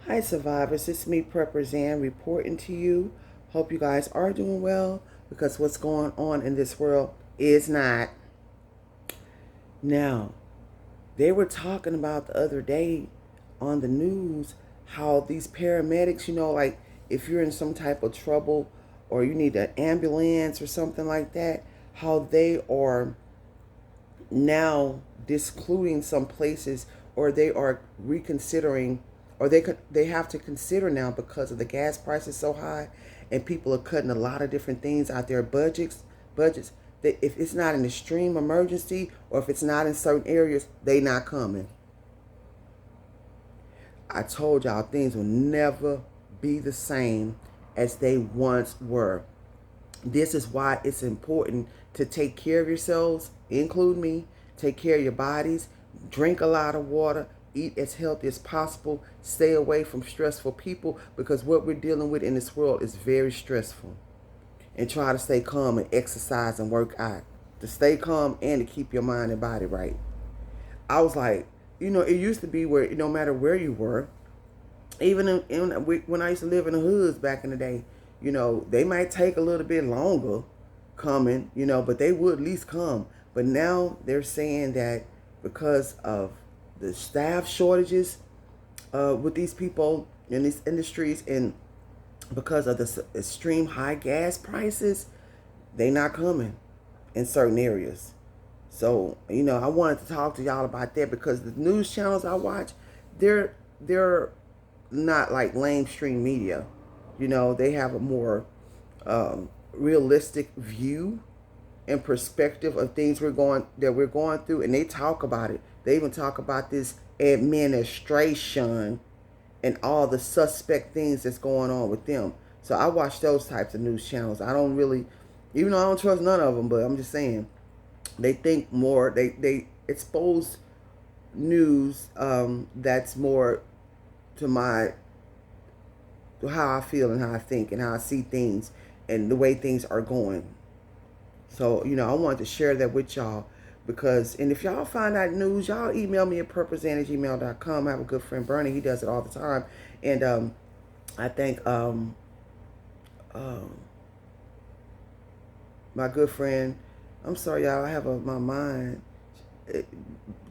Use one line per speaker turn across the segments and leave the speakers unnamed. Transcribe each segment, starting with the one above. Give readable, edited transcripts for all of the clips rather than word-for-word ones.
Hi survivors, it's me Prepper Zan reporting to you. Hope you guys are doing well because what's going on in this world is not. Now, they were talking about the other day on the news how these paramedics, like if you're in some type of trouble or you need an ambulance or something like that, how they are now discluding some places, or they are reconsidering, or they have to consider now because of the gas prices so high and people are cutting a lot of different things out their budgets that if it's not an extreme emergency or if it's not in certain areas, they not coming. I told y'all things will never be the same as they once were. This is why it's important to take care of yourselves, include me, take care of your bodies, drink a lot of water, eat as healthy as possible, stay away from stressful people because what we're dealing with in this world is very stressful. And try to stay calm and exercise and work out. To stay calm and to keep your mind and body right. I was like, it used to be where no matter where you were, even when I used to live in the hoods back in the day, they might take a little bit longer coming, but they would at least come. But now they're saying that because of the staff shortages with these people in these industries and because of the extreme high gas prices, they not coming in certain areas. So, I wanted to talk to y'all about that because the news channels I watch, they're not like lamestream media. They have a more realistic view and perspective of things we're going through, and they talk about it. They even talk about this administration and all the suspect things that's going on with them. So I watch those types of news channels. I don't really, even though I don't trust none of them, but I'm just saying they think more. They expose news that's more to how I feel and how I think and how I see things and the way things are going. So, I wanted to share that with y'all and if y'all find out news, y'all email me at purposezan@gmail.com. I have a good friend, Bernie. He does it all the time. And I think um, my good friend, I'm sorry, y'all, I have my mind.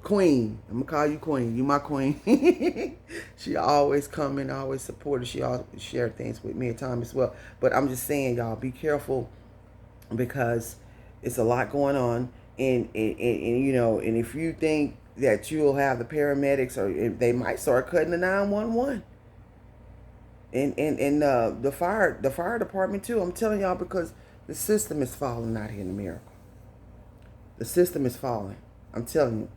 Queen, I'm gonna call you Queen. You my queen. She always coming, always supported. She always share things with me at times as well. But I'm just saying, y'all, be careful because it's a lot going on. And if you think that you'll have the paramedics, or they might start cutting the 911 and the fire department too. I'm telling y'all because the system is falling out here in America. The system is falling. I'm telling you.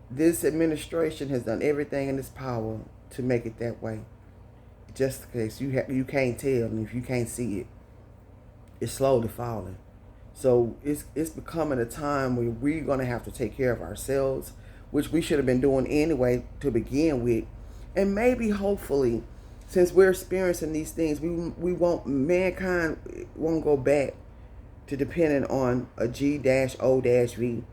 This administration has done everything in its power to make it that way. Just in case you can't tell, and if you can't see it, it's slowly falling. So it's becoming a time where we're gonna have to take care of ourselves, which we should have been doing anyway to begin with, and maybe hopefully, since we're experiencing these things, mankind won't go back to depending on a G-O-V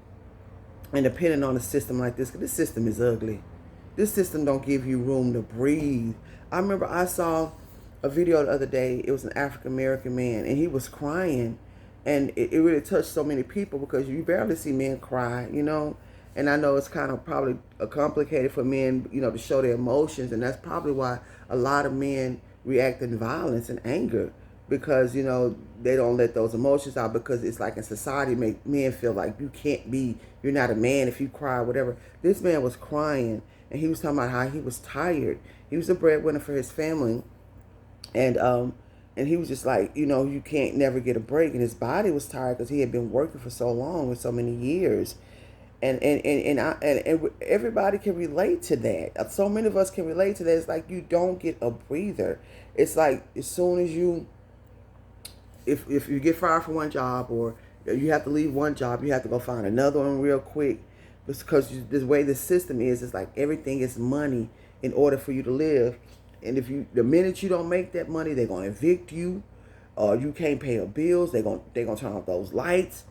and depending on a system like this. This system is ugly. This system don't give you room to breathe. I remember I saw a video the other day. It was an African American man, and he was crying, and it really touched so many people because you barely see men cry, And I know it's kind of probably complicated for men, to show their emotions, and that's probably why a lot of men react in violence and anger because they don't let those emotions out because it's like in society make men feel like you're not a man if you cry or whatever. This man was crying and he was talking about how he was tired. He was a breadwinner for his family, and he was just like, you can't never get a break, and his body was tired because he had been working for so long with so many years. And everybody can relate to that. So many of us can relate to that. It's like you don't get a breather. It's like as soon as if you get fired from one job or you have to leave one job, you have to go find another one real quick because the way the system is, it's like everything is money in order for you to live. And the minute you don't make that money, they're gonna evict you, or you can't pay your bills. They're gonna turn off those lights,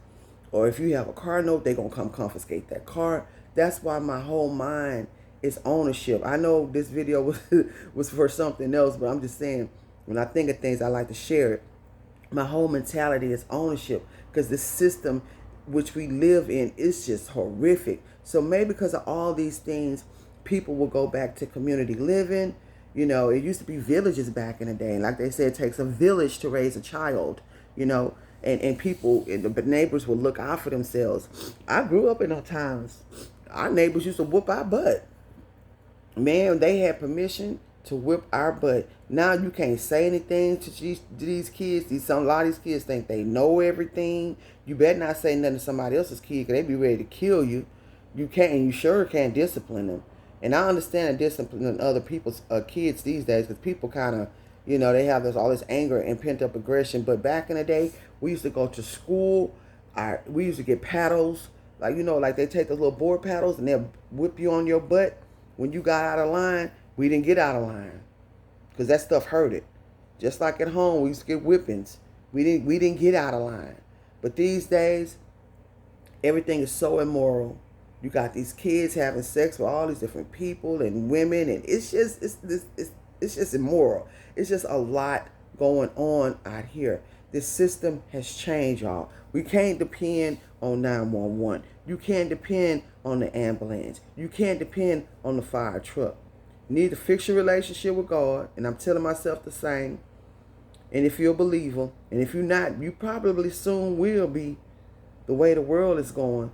or if you have a car note, they're gonna come confiscate that car. That's why my whole mind It's ownership. I know this video was for something else, but I'm just saying, when I think of things, I like to share it. My whole mentality is ownership, because the system which we live in is just horrific. So maybe because of all these things, people will go back to community living. You know, it used to be villages back in the day. And like they said, it takes a village to raise a child, you know, and people, and the neighbors will look out for themselves. I grew up in those times. Our neighbors used to whoop our butt. Man, they had permission to whip our butt. Now you can't say anything to these kids. A lot of these kids think they know everything. You better not say nothing to somebody else's kid, because they be ready to kill you. You can't, and you sure can't discipline them. And I understand disciplining other people's kids these days, because people kind of, you know, they have all this anger and pent up aggression. But back in the day, we used to go to school. We used to get paddles, like, you know, like they take those little board paddles and they'll whip you on your butt when you got out of line. We didn't get out of line, because that stuff hurted. Just like at home, we used to get whippings. We didn't get out of line. But these days, everything is so immoral. You got these kids having sex with all these different people and women, and it's just immoral. It's just a lot going on out here. This system has changed, y'all. We can't depend on 911. You can't depend on the ambulance. You can't depend on the fire truck. You need to fix your relationship with God, and I'm telling myself the same. And if you're a believer, and if you're not, you probably soon will be, the way the world is going.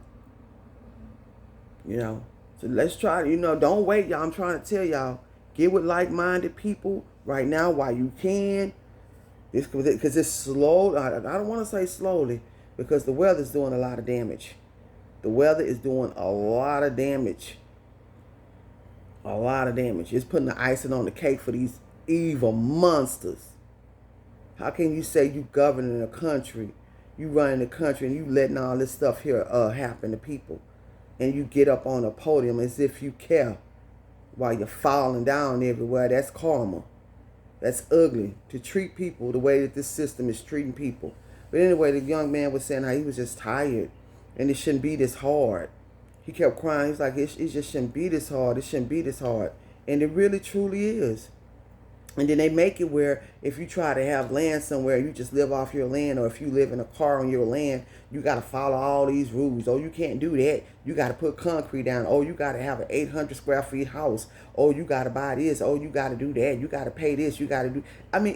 You know, so let's try, you know, don't wait, y'all. I'm trying to tell y'all, get with like-minded people right now while you can. Because it's slow. I don't want to say slowly, because the weather's doing a lot of damage. The weather is doing a lot of damage. A lot of damage. It's putting the icing on the cake for these evil monsters. How can you say you governing a country, you running the country, and you letting all this stuff here happen to people? And you get up on a podium as if you care while you're falling down everywhere. That's karma. That's ugly, to treat people the way that this system is treating people. But anyway, the young man was saying how he was just tired, and it shouldn't be this hard. He kept crying. He's like, it just shouldn't be this hard. It shouldn't be this hard. And it really, truly is. And then they make it where if you try to have land somewhere, you just live off your land, or if you live in a car on your land, you got to follow all these rules. Oh, you can't do that. You got to put concrete down. Oh, you got to have an 800 square feet house. Oh, you got to buy this. Oh, you got to do that. You got to pay this. You got to do. I mean,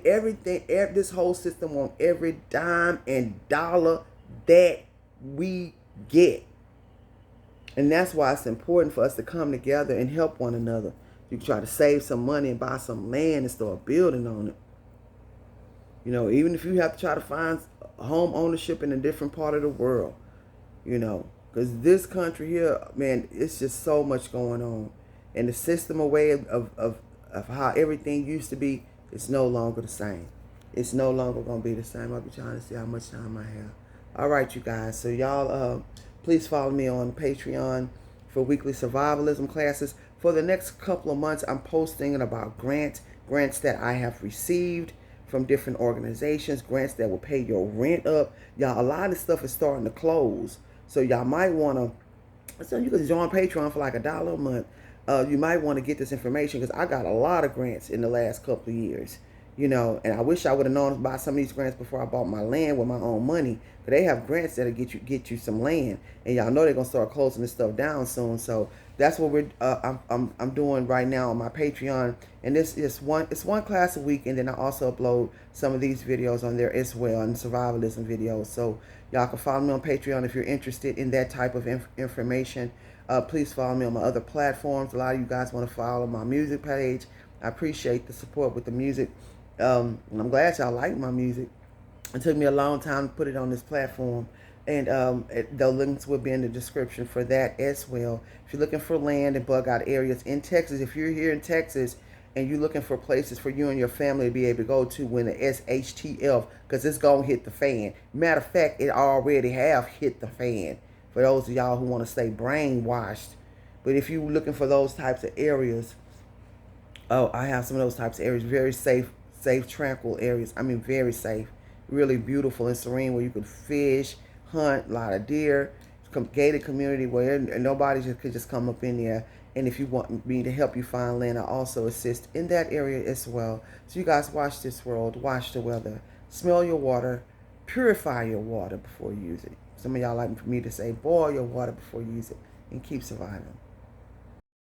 everything, this whole system on every dime and dollar that we get. And that's why it's important for us to come together and help one another. You can try to save some money and buy some land and start building on it. You know, even if you have to try to find home ownership in a different part of the world, you know, because this country here, man, it's just so much going on. And the system away of how everything used to be, it's no longer the same. It's no longer going to be the same. I'll be trying to see how much time I have. All right, you guys. So y'all, please follow me on Patreon for weekly survivalism classes. For the next couple of months, I'm posting about grants that I have received from different organizations, grants that will pay your rent up. Y'all, a lot of stuff is starting to close. So y'all might want to, so you can join Patreon for like $1 a month. You might want to get this information, because I got a lot of grants in the last couple of years. You know, and I wish I would have known about some of these grants before I bought my land with my own money. But they have grants that'll get you some land, and y'all know they're gonna start closing this stuff down soon. So that's what I'm doing right now on my Patreon. And this is one class a week, and then I also upload some of these videos on there as well, and survivalism videos. So y'all can follow me on Patreon if you're interested in that type of information. Please follow me on my other platforms. A lot of you guys want to follow my music page. I appreciate the support with the music. And I'm glad y'all like my music. It took me a long time to put it on this platform. And the links will be in the description for that as well. If you're looking for land in bug out areas in Texas, if you're here in Texas and you're looking for places for you and your family to be able to go to when the SHTF, because it's going to hit the fan. Matter of fact, it already have hit the fan for those of y'all who want to stay brainwashed. But if you're looking for those types of areas, oh, I have some of those types of areas, very safe, tranquil areas. I mean, very safe, really beautiful and serene, where you could fish, hunt, a lot of deer. gated community where nobody could just come up in there. And if you want me to help you find land, I also assist in that area as well. So you guys watch this world, watch the weather, smell your water, purify your water before you use it. Some of y'all like for me to say boil your water before you use it, and keep surviving.